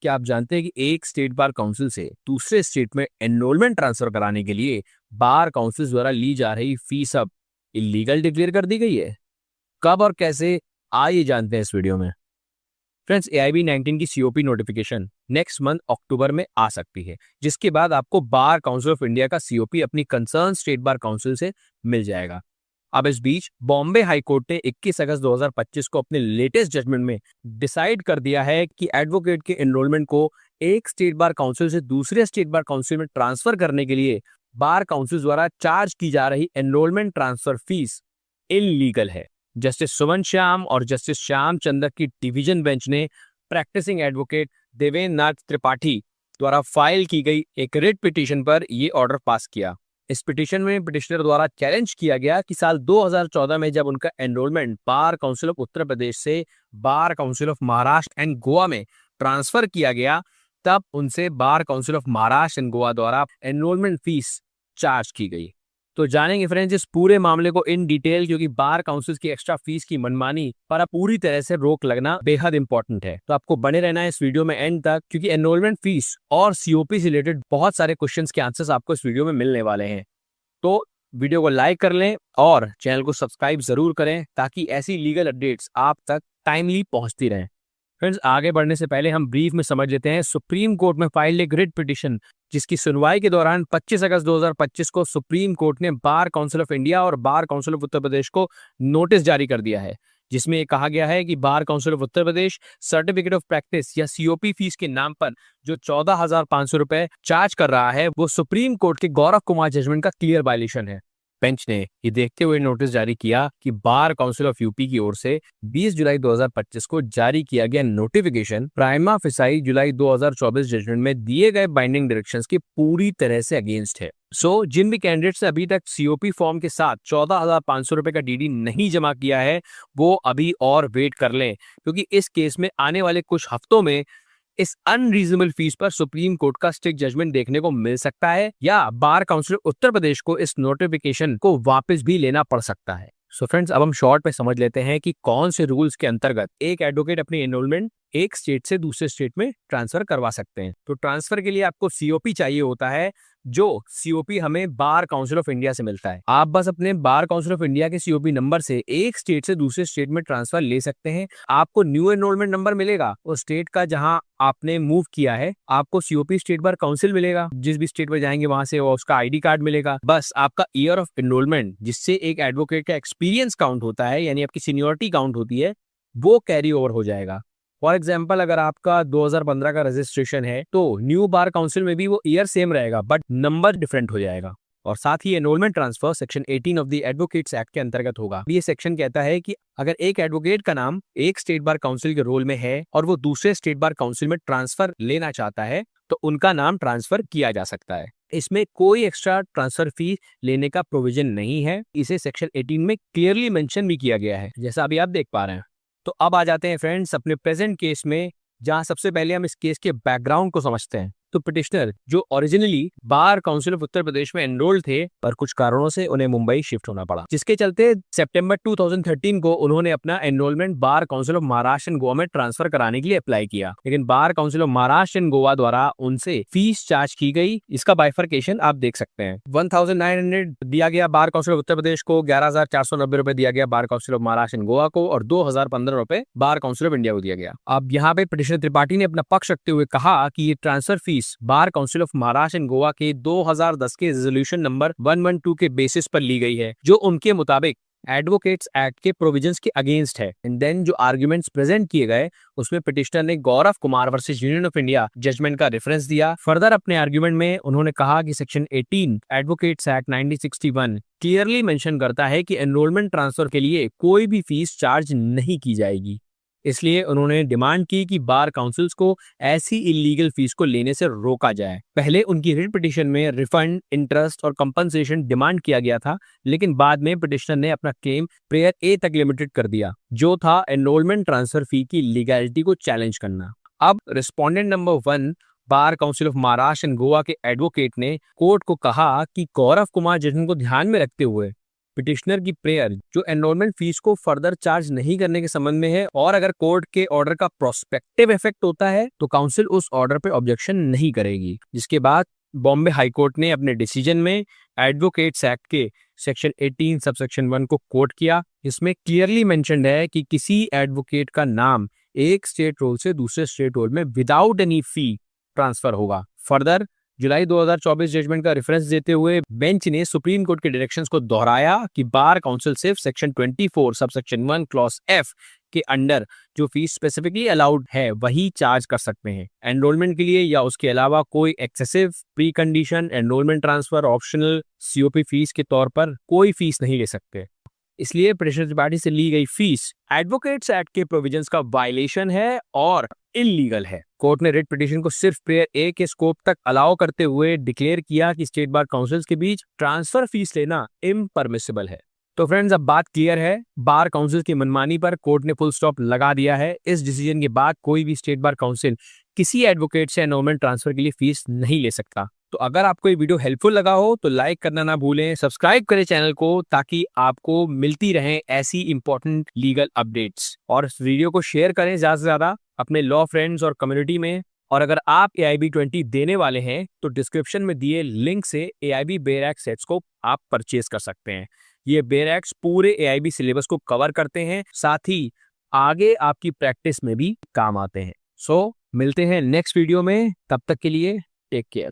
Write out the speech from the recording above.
क्या आप जानते हैं कि एक स्टेट बार काउंसिल से दूसरे स्टेट में एनरोलमेंट ट्रांसफर कराने के लिए बार काउंसिल द्वारा ली जा रही फीस अब इलीगल डिक्लेयर कर दी गई है? कब और कैसे, आइए जानते हैं इस वीडियो में। फ्रेंड्स, AIB 19 की COP नोटिफिकेशन नेक्स्ट मंथ अक्टूबर में आ सकती है, जिसके बाद आपको बार काउंसिल ऑफ इंडिया का COP अपनी कंसर्न स्टेट बार काउंसिल से मिल जाएगा। अब इस बीच बॉम्बे हाई कोर्ट ने 21 अगस्त 2025 को अपने लेटेस्ट जजमेंट में डिसाइड कर दिया है कि एडवोकेट के एनरोलमेंट को एक स्टेट बार काउंसिल से दूसरे स्टेट बार काउंसिल में ट्रांसफर करने के लिए बार काउंसिल द्वारा चार्ज की जा रही एनरोलमेंट ट्रांसफर फीस इलीगल है। जस्टिस सुमन श्याम और जस्टिस श्याम चंद्र की डिवीजन बेंच ने प्रैक्टिसिंग एडवोकेट देवेंद्र नाथ त्रिपाठी द्वारा फाइल की गई एक रिट पिटीशन पर यह ऑर्डर पास किया। इस पिटीशन में पिटिशनर द्वारा चैलेंज किया गया कि साल 2014 में जब उनका enrolment bar council of Uttar Pradesh से bar council of Maharashtra and Goa में ट्रांसफर किया गया, तब उनसे bar council of Maharashtra and Goa द्वारा एनरोलमेंट फीस चार्ज की गई। तो जानेंगे फ्रेंड्स इस पूरे मामले को इन डिटेल, क्योंकि बार काउंसिल की एक्स्ट्रा फीस की मनमानी पर अब पूरी तरह से रोक लगना बेहद इंपॉर्टेंट है। तो आपको बने रहना है इस वीडियो में एंड तक, क्योंकि एनरोलमेंट फीस और COP से रिलेटेड बहुत सारे क्वेश्चंस के आंसर्स आपको इस वीडियो में मिलने वाले हैं। तो वीडियो को लाइक कर लें और चैनल को सब्सक्राइब जरूर करें ताकि ऐसी लीगल अपडेट्स आप तक टाइमली पहुंचती रहें। फ्रेंड्स, आगे बढ़ने से पहले हम ब्रीफ में समझ लेते हैं सुप्रीम कोर्ट में फाइल्ड एक रिट पिटीशन, जिसकी सुनवाई के दौरान 25 अगस्त 2025 को सुप्रीम कोर्ट ने बार काउंसिल ऑफ इंडिया और bar council of Uttar Pradesh को नोटिस जारी कर दिया है, जिसमें कहा गया है कि bar council of Uttar Pradesh certificate of practice या COP फीस के नाम पर जो 14,500 रुपए चार्ज कर रहा है, वो सुप्रीम कोर्ट के गौरव कुमार जजमेंट का क्लियर वायलेशन है। बेंच ने ये देखते हुए नोटिस जारी किया कि बार काउंसिल ऑफ यूपी की ओर से 20 जुलाई 2025 को जारी किया गया नोटिफिकेशन प्राइमा फेसाई जुलाई 2024 जजमेंट में दिए गए बाइंडिंग डायरेक्शंस के पूरी तरह से अगेंस्ट है। जिन भी कैंडिडेट्स ने अभी तक COP फॉर्म के साथ 14,500 रुपए का DD नहीं जमा किया है, वो अभी और वेट कर लें, क्योंकि इस केस में आने वाले कुछ हफ्तों में इस अनरीजनेबल फीस पर सुप्रीम कोर्ट का स्ट्रिक्ट जजमेंट देखने को मिल सकता है, या बार काउंसिल उत्तर प्रदेश को इस नोटिफिकेशन को वापस भी लेना पड़ सकता है। फ्रेंड्स, अब हम शॉर्ट पे समझ लेते हैं कि कौन से रूल्स के अंतर्गत एक एडवोकेट अपनी एनरोलमेंट एक स्टेट से दूसरे स्टेट में ट्रांसफर करवा सकते हैं। तो ट्रांसफर के लिए आपको COP चाहिए होता है, जो COP हमें बार काउंसिल ऑफ इंडिया से मिलता है। आप बस अपने बार काउंसिल ऑफ इंडिया के COP नंबर से एक स्टेट से दूसरे स्टेट में ट्रांसफर ले सकते हैं। आपको न्यू एनरोलमेंट नंबर मिलेगा उस स्टेट का जहां आपने मूव किया है। आपको COP स्टेट बार काउंसिल मिलेगा, जिस भी स्टेट में जाएंगे वहां से उसका ID कार्ड मिलेगा। बस आपका ईयर ऑफ एनरोलमेंट, जिससे एक एडवोकेट का एक्सपीरियंस काउंट होता है, यानी आपकी सीनियोरिटी काउंट होती है, वो कैरी ओवर हो जाएगा। फॉर एग्जाम्पल, अगर आपका 2015 का रजिस्ट्रेशन है तो न्यू बार काउंसिल में भी वो ईयर सेम रहेगा, बट नंबर डिफरेंट हो जाएगा। और साथ ही enrolment transfer section 18 of the advocates act के अंतर्गत होगा। ये सेक्शन कहता है कि अगर एक एडवोकेट का नाम एक स्टेट बार काउंसिल के रोल में है और वो दूसरे स्टेट बार काउंसिल में ट्रांसफर लेना चाहता है, तो उनका नाम ट्रांसफर किया जा सकता है। इसमें कोई एक्स्ट्रा ट्रांसफर फी लेने का प्रोविजन नहीं है। इसे सेक्शन 18 में क्लियरली मेंशन भी किया गया है, जैसा अभी आप देख पा रहे हैं। तो अब आ जाते हैं फ्रेंड्स अपने प्रेजेंट केस में, जहां सबसे पहले हम इस केस के बैकग्राउंड को समझते हैं। तो पिटिशनर जो originally bar council of Uttar Pradesh में एनरोल्ड थे, पर कुछ कारणों से उन्हें मुंबई शिफ्ट होना पड़ा, जिसके चलते सितंबर 2013 को उन्होंने अपना enrolment bar council of Maharashtra and Goa में ट्रांसफर कराने के लिए अप्लाई किया। लेकिन bar council of Maharashtra and Goa द्वारा उनसे फीस चार्ज की गई। इसका बाइफर्केशन आप देख सकते हैं। 1900 दिया गया bar council of Uttar Pradesh को, 11,490 रुपए दिया गया bar council of Maharashtra and Goa को, और 2,015 रुपए बार काउंसिल ऑफ इंडिया को दिया गया। अब यहाँ पे पिटिशनर त्रिपाठी ने अपना पक्ष रखते हुए कहा कि ये transfer fees bar council of Maharashtra and Goa के 2010 के रेजोल्यूशन नंबर 112 के बेसिस पर ली गई है, जो उनके मुताबिक एडवोकेट्स एक्ट के प्रोविजंस के अगेंस्ट है। एंड देन जो आर्गुमेंट्स प्रेजेंट किए गए, उसमें पिटिशनर ने Gaurav Kumar versus Union of India judgment का रेफरेंस दिया। फर्दर अपने आर्गुमेंट में उन्होंने कहा कि section 18 advocates act 1961 clearly mention करता है कि एनरोलमेंट ट्रांसफर के लिए कोई भी फीस चार्ज नहीं की जाएगी। इसलिए उन्होंने डिमांड की कि बार काउंसिल्स को ऐसी इलीगल फीस को लेने से रोका जाए। पहले उनकी रिट पिटीशन में रिफंड, इंटरेस्ट और कंपनसेशन डिमांड किया गया था, लेकिन बाद में पिटिशनर ने अपना क्लेम प्रेयर ए तक लिमिटेड कर दिया, जो था एनरोलमेंट ट्रांसफर फी की लीगैलिटी को चैलेंज करना। अब respondent number 1 bar council of Maharashtra and Goa के एडवोकेट ने कोर्ट को कहा कि गौरव कुमार जजमेंट को ध्यान में रखते हुए पिटिशनर की प्रेयर जो एनरोलमेंट फीस को फर्दर चार्ज नहीं करने के संबंध में है, और अगर कोर्ट के ऑर्डर का प्रोस्पेक्टिव इफेक्ट होता है तो काउंसिल उस ऑर्डर पे ऑब्जेक्शन नहीं करेगी। जिसके बाद बॉम्बे हाई कोर्ट ने अपने डिसीजन में एडवोकेट्स एक्ट के सेक्शन 18 सबसेक्शन 1 को कोट किया। इसमें क्लियरली मेंशन्ड है कि किसी एडवोकेट का नाम एक स्टेट रोल से दूसरे स्टेट रोल में विदाउट एनी फी ट्रांसफर होगा। फर्दर जुलाई 2024 जजमेंट का रेफरेंस देते हुए बेंच ने सुप्रीम कोर्ट के डायरेक्शंस को दोहराया कि बार काउंसिल सिर्फ सेक्शन 24 सबसेक्शन 1 क्लॉज एफ के अंडर जो फीस स्पेसिफिकली अलाउड है वही चार्ज कर सकते हैं। एनरोलमेंट के लिए या उसके अलावा कोई excessive pre condition, enrolment transfer, optional COP fees के तौर पर कोई फीस नहीं ले सकते। इसलिए पिटिशनर पार्टी से ली गई फीस एडवोकेट्स एक्ट के प्रोविजंस का वायलेशन है और इलीगल है। कोर्ट ने रिट पिटीशन को सिर्फ प्रेयर ए के स्कोप तक अलाउ करते हुए डिक्लेयर किया कि स्टेट बार काउंसिल्स के बीच ट्रांसफर फीस लेना इम्परमिसिबल है। तो फ्रेंड्स, अब बात क्लियर है, बार काउंसिल की मनमानी पर कोर्ट ने फुल स्टॉप लगा दिया है। इस डिसीजन के बाद कोई भी स्टेट बार काउंसिल किसी एडवोकेट से एनरोलमेंट ट्रांसफर के लिए फीस नहीं ले सकता। तो अगर आपको ये वीडियो हेल्पफुल लगा हो तो लाइक करना ना भूलें, सब्सक्राइब करें चैनल को ताकि आपको मिलती रहें ऐसी इंपॉर्टेंट लीगल अपडेट्स, और इस वीडियो को शेयर करें ज्यादा से ज्यादा अपने लॉ फ्रेंड्स और कम्युनिटी में। और अगर आप AIB 20 देने वाले हैं तो डिस्क्रिप्शन में दिए लिंक से AIB बेयर एक्ट सेट्स को आप परचेज कर सकते हैं। ये बेयर एक्ट्स पूरे AIB सिलेबस को कवर करते हैं, साथ ही आगे आपकी प्रैक्टिस में भी काम आते हैं। सो मिलते हैं नेक्स्ट वीडियो में, तब तक के लिए टेक केयर।